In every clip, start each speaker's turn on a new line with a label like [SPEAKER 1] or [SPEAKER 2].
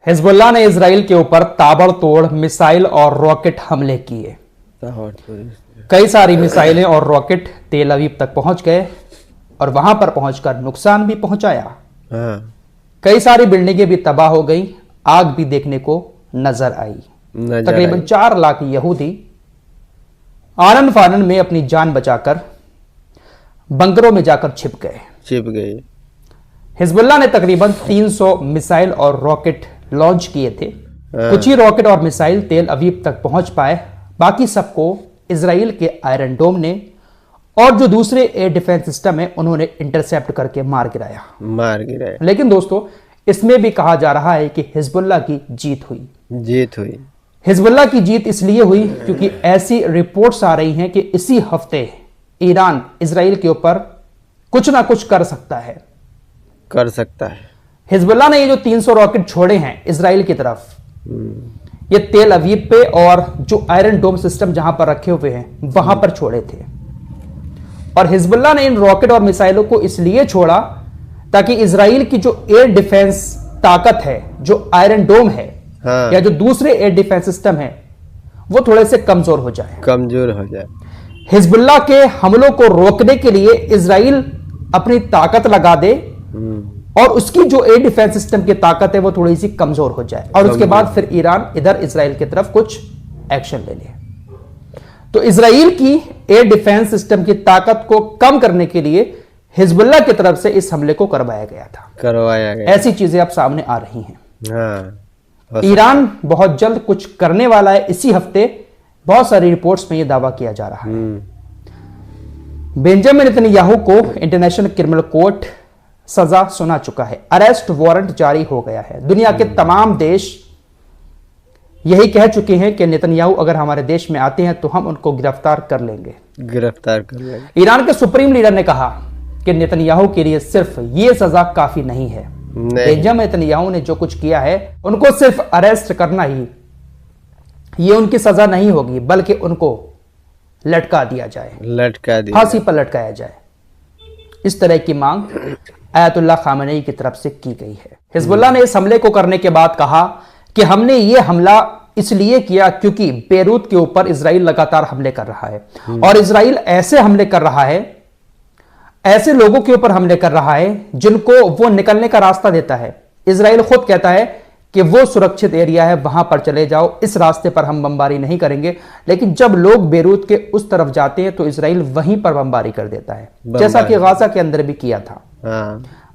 [SPEAKER 1] Hezbollah ने Israel के ऊपर ताबड़तोड़ मिसाइल और रॉकेट हमले किए। कई सारी मिसाइलें और रॉकेट तेल अवीव तक पहुंच गए और वहां पर पहुंचकर नुकसान भी पहुंचाया। कई सारी बिल्डिंगें भी तबाह हो गई, आग भी देखने को नजर आई। तकरीबन 4 लाख यहूदी आनन फानन में अपनी जान बचाकर बंकरों में जाकर छिप गए। हिजबुल्लाह ने तकरीबन 300 मिसाइल और रॉकेट लॉन्च किए थे। कुछ ही रॉकेट और मिसाइल तेल अवीव तक पहुंच पाए, बाकी सबको इजराइल के आयरन डोम ने और जो दूसरे एयर डिफेंस सिस्टम है उन्होंने इंटरसेप्ट करके मार गिराया। लेकिन दोस्तों, इसमें भी कहा जा रहा है कि हिजबुल्लाह की जीत हुई। हिजबुल्लाह की जीत इसलिए हुई क्योंकि ऐसी रिपोर्ट्स आ रही हैं कि इसी हफ्ते ईरान इजराइल के ऊपर कुछ ना कुछ कर सकता है। हिजबुल्लाह ने ये जो 300 रॉकेट छोड़े हैं इजराइल की तरफ, ये तेल अवीव पे और जो आयरन डोम सिस्टम जहां पर रखे हुए हैं वहां पर छोड़े थे। और हिजबुल्लाह ने इन रॉकेट और मिसाइलों को इसलिए छोड़ा ताकि इजराइल की जो एयर डिफेंस ताकत है, जो आयरन डोम है या जो दूसरे एयर डिफेंस सिस्टम है, वो थोड़े से कमजोर हो जाए। हिजबुल्लाह के हमलों को रोकने के लिए इजराइल अपनी ताकत लगा दे और उसकी जो एयर डिफेंस सिस्टम की ताकत है वो थोड़ी सी कमजोर हो जाए और उसके बाद फिर ईरान इधर इजराइल की तरफ कुछ एक्शन ले ले। तो इजराइल की एयर डिफेंस सिस्टम की ताकत को कम करने के लिए हिजबुल्लाह की तरफ से इस हमले को करवाया गया। ऐसी चीजें अब सामने आ रही हैं। ईरान बहुत जल्द कुछ करने वाला है। इसी हफ्ते बहुत सारी रिपोर्ट्स में यह दावा किया जा रहा है। बेंजामिन नेतन्याहू को इंटरनेशनल क्रिमिनल कोर्ट सजा सुना चुका है। अरेस्ट वारंट जारी हो गया है। दुनिया के तमाम देश यही कह चुके हैं कि नेतन्याहू अगर हमारे देश में आते हैं तो हम उनको गिरफ्तार कर लेंगे। ईरान के सुप्रीम लीडर ने कहा कि नेतन्याहू के लिए सिर्फ ये सजा काफी नहीं है। बेंजामिन नेतन्याहू ने जो कुछ किया है उनको सिर्फ अरेस्ट करना ही ये उनकी सजा नहीं होगी, बल्कि उनको लटका दिया जाए, फांसी पर लटकाया जाए। इस तरह की मांग आयतुल्लाह खामेनी की तरफ से की गई है। हिजबुल्लाह ने इस हमले को करने के बाद कहा कि हमने ये हमला इसलिए किया क्योंकि बेरूत के ऊपर इजराइल लगातार हमले कर रहा है और इजराइल ऐसे हमले कर रहा है, ऐसे लोगों के ऊपर हमले कर रहा है जिनको वो निकलने का रास्ता देता है। इजराइल खुद कहता है कि वो सुरक्षित एरिया है, वहां पर चले जाओ, इस रास्ते पर हम बमबारी नहीं करेंगे। लेकिन जब लोग बेरूत के उस तरफ जाते हैं तो इजराइल वहीं पर बमबारी कर देता है, जैसा कि गाजा के अंदर भी किया था।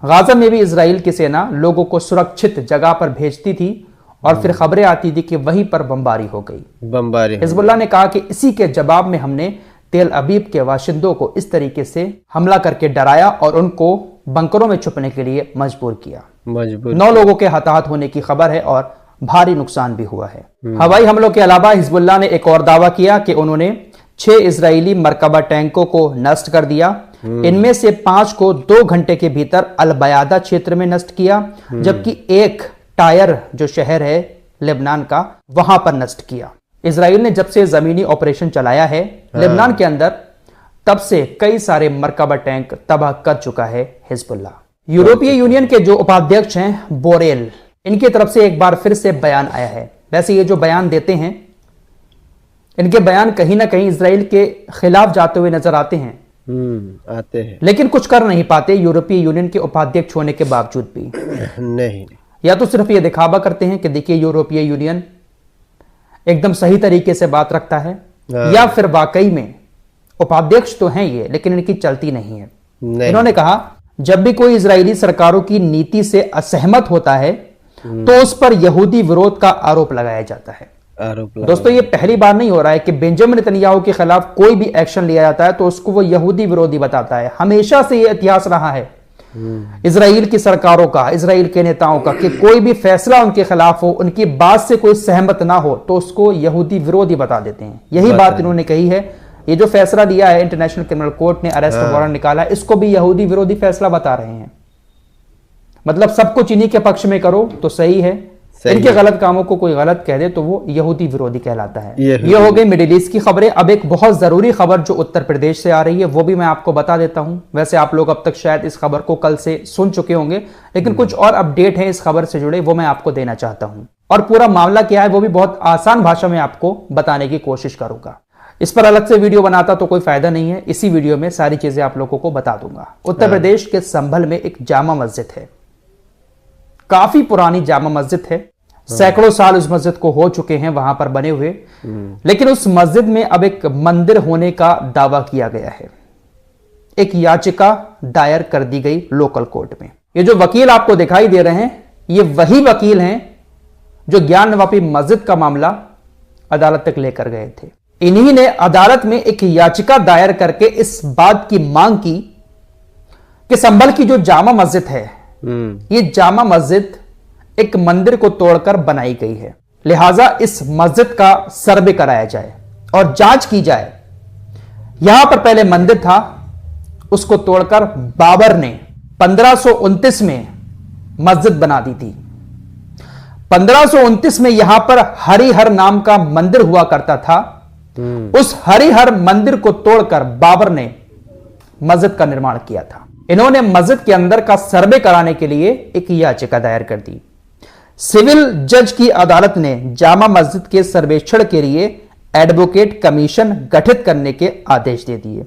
[SPEAKER 1] गाजा में भी इजराइल की सेना लोगों को सुरक्षित जगह पर भेजती थी और फिर खबरें आती थी कि वहीं पर बमबारी हो गई। हिजबुल्लाह ने कहा कि इसी के जवाब में हमने तेल अवीव के बाशिंदों को इस तरीके से हमला करके डराया और उनको बंकरों में छुपने के लिए मजबूर किया। 9 लोगों के हताहत होने की खबर है और भारी नुकसान भी हुआ है। हवाई हमलों के अलावा हिजबुल्लाह ने एक और दावा किया कि उन्होंने 6 इजरायली मरकबा टैंकों को नष्ट कर दिया। इनमें से 5 को 2 घंटे के भीतर अल बयादा क्षेत्र में नष्ट किया, जबकि एक टायर जो शहर है लेबनान का वहां पर नष्ट किया। इजराइल ने जब से जमीनी ऑपरेशन चलाया है लेबनान के अंदर, तब से कई सारे मरकबा टैंक तबाह कर चुका है हिजबुल्लाह। यूरोपीय यूनियन के जो उपाध्यक्ष हैं बोरेल, इनकी तरफ से एक बार फिर से बयान आया है। वैसे ये जो बयान देते हैं, इनके बयान कहीं ना कहीं इजराइल के खिलाफ जाते हुए नजर आते हैं। लेकिन कुछ कर नहीं पाते यूरोपीय यूनियन के उपाध्यक्ष होने के बावजूद भी।
[SPEAKER 2] नहीं,
[SPEAKER 1] या तो सिर्फ ये दिखावा करते हैं कि देखिए यूरोपीय यूनियन एकदम सही तरीके से बात रखता है, या फिर वाकई में उपाध्यक्ष तो हैं ये लेकिन इनकी चलती नहीं है। इन्होंने कहा जब भी कोई इजरायली सरकारों की नीति से असहमत होता है तो उस पर यहूदी विरोध का आरोप लगाया जाता है। दोस्तों, ये पहली बार नहीं हो रहा है कि बेंजामिन नेतन्याहू के खिलाफ कोई भी एक्शन लिया जाता है तो उसको वो यहूदी विरोधी बताता है। हमेशा से ये इतिहास रहा है इजराइल की सरकारों का, इजराइल के नेताओं का, कि कोई भी फैसला उनके खिलाफ हो, उनकी बात से कोई सहमत ना हो तो उसको यहूदी विरोधी बता देते हैं। यही बात इन्होंने कही है। ये जो फैसला लिया है इंटरनेशनल क्रिमिनल कोर्ट ने, अरेस्ट वारंट निकाला, इसको भी यहूदी विरोधी फैसला बता रहे हैं। मतलब सब कुछ इन्हीं के पक्ष में करो तो सही है, इनके गलत कामों को कोई गलत कह दे तो वो यहूदी विरोधी कहलाता है।
[SPEAKER 2] ये
[SPEAKER 1] हो गई मिडिल ईस्ट की खबरें। अब एक बहुत जरूरी खबर जो उत्तर प्रदेश से आ रही है वो भी मैं आपको बता देता हूं। वैसे आप लोग अब तक शायद इस खबर को कल से सुन चुके होंगे, लेकिन कुछ और अपडेट है इस खबर से जुड़े, वो मैं आपको देना चाहता हूं। और पूरा मामला क्या है वो भी बहुत आसान भाषा में आपको बताने की कोशिश करूंगा। इस पर अलग से वीडियो बनाता तो कोई फायदा नहीं है, इसी वीडियो में सारी चीजें आप लोगों को बता दूंगा। उत्तर प्रदेश के संभल में एक जामा मस्जिद है, काफी पुरानी जामा मस्जिद है, सैकड़ों साल उस मस्जिद को हो चुके हैं वहां पर बने हुए, लेकिन उस मस्जिद में अब एक मंदिर होने का दावा किया गया है। एक याचिका दायर कर दी गई लोकल कोर्ट में। ये जो वकील आपको दिखाई दे रहे हैं ये वही वकील हैं जो ज्ञानवापी मस्जिद का मामला अदालत तक लेकर गए थे। इन्हीं ने अदालत में एक याचिका दायर करके इस बात की मांग की कि संभल की जो जामा मस्जिद है ये जामा मस्जिद एक मंदिर को तोड़कर बनाई गई है, लिहाजा इस मस्जिद का सर्वे कराया जाए और जांच की जाए। यहां पर पहले मंदिर था, उसको तोड़कर बाबर ने 1529 में मस्जिद बना दी थी। 1529 में यहां पर हरिहर नाम का मंदिर हुआ करता था। उस हरिहर मंदिर को तोड़कर बाबर ने मस्जिद का निर्माण किया था। इन्होंने मस्जिद के अंदर का सर्वे कराने के लिए एक याचिका दायर कर दी। सिविल जज की अदालत ने जामा मस्जिद के सर्वेक्षण के लिए एडवोकेट कमीशन गठित करने के आदेश दे दिए।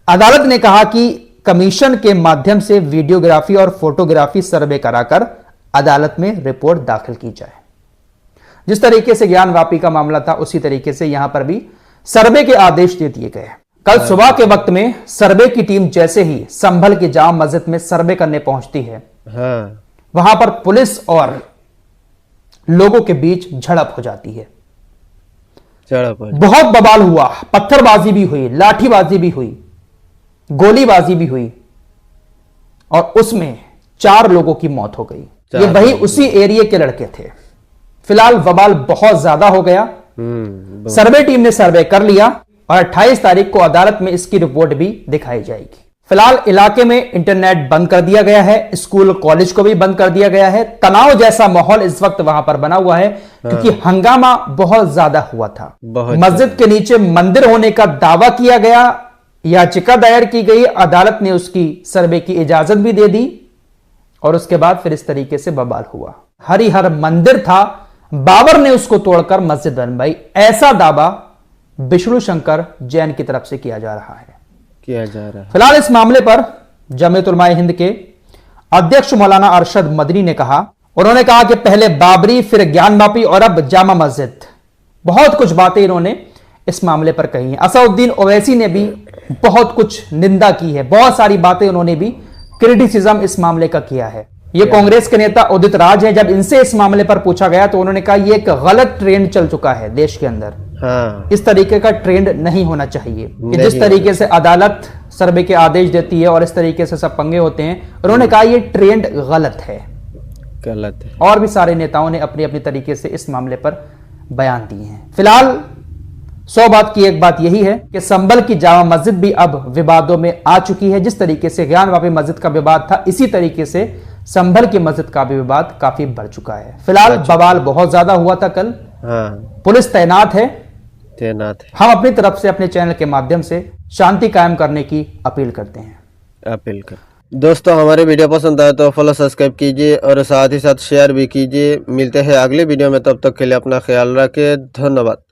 [SPEAKER 1] अदालत ने कहा कि कमीशन के माध्यम से वीडियोग्राफी और फोटोग्राफी सर्वे कराकर अदालत में रिपोर्ट दाखिल की जाए। जिस तरीके से ज्ञानवापी का मामला था उसी तरीके से यहां पर भी सर्वे के आदेश दे दिए गए। कल सुबह के वक्त में सर्वे की टीम जैसे ही संभल की जामा मस्जिद में सर्वे करने पहुंचती है, वहां पर पुलिस और लोगों के बीच झड़प हो जाती है। बहुत बवाल हुआ, पत्थरबाजी भी हुई, लाठीबाजी भी हुई, गोलीबाजी भी हुई और उसमें 4 लोगों की मौत हो गई। ये वही उसी एरिया के लड़के थे। फिलहाल बवाल बहुत ज्यादा हो गया। सर्वे टीम ने सर्वे कर लिया और 28 तारीख को अदालत में इसकी रिपोर्ट भी दिखाई जाएगी। फिलहाल इलाके में इंटरनेट बंद कर दिया गया है, स्कूल कॉलेज को भी बंद कर दिया गया है। तनाव जैसा माहौल इस वक्त वहां पर बना हुआ है क्योंकि हंगामा बहुत ज्यादा हुआ था। मस्जिद के नीचे मंदिर होने का दावा किया गया, याचिका दायर की गई, अदालत ने उसकी सर्वे की इजाजत भी दे दी और उसके बाद फिर इस तरीके से बवाल हुआ। हरिहर मंदिर था, बाबर ने उसको तोड़कर मस्जिद बनवाई, ऐसा दावा विष्णु शंकर जैन की तरफ से किया जा रहा है। फिलहाल इस मामले पर जमीयत उलमाए हिंद के अध्यक्ष मौलाना अरशद मदनी ने कहा, उन्होंने कहा कि पहले बाबरी फिर ज्ञानवापी और अब जामा मस्जिद। बहुत कुछ बातें इन्होंने इस मामले पर कही हैं। असदुद्दीन ओवैसी ने भी बहुत कुछ निंदा की है, बहुत सारी बातें उन्होंने भी क्रिटिसिज्म इस मामले का किया है। ये कांग्रेस के नेता उदित राज हैं, जब इनसे इस मामले पर पूछा गया तो उन्होंने कहा यह एक गलत ट्रेंड चल चुका है देश के अंदर। इस तरीके का ट्रेंड नहीं होना चाहिए कि जिस तरीके से अदालत सर्वे के आदेश देती है और इस तरीके से सब पंगे होते हैं। उन्होंने कहा यह ट्रेंड गलत है। और भी सारे नेताओं ने अपनी अपनी तरीके से इस मामले पर बयान दिए हैं। फिलहाल 100 बात की एक बात यही है कि संभल की जामा मस्जिद भी अब विवादों में आ चुकी है। जिस तरीके से ज्ञानवापी मस्जिद का विवाद था, इसी तरीके से संभल की मस्जिद का भी विवाद काफी बढ़ चुका है। फिलहाल बवाल बहुत ज्यादा हुआ था कल। पुलिस तैनात है। हम अपनी तरफ से अपने चैनल के माध्यम से शांति कायम करने की अपील करते हैं।
[SPEAKER 2] दोस्तों, हमारे वीडियो पसंद आए तो फॉलो सब्सक्राइब कीजिए और साथ ही साथ शेयर भी कीजिए। मिलते हैं अगले वीडियो में, तब तक के लिए अपना ख्याल रखें। धन्यवाद।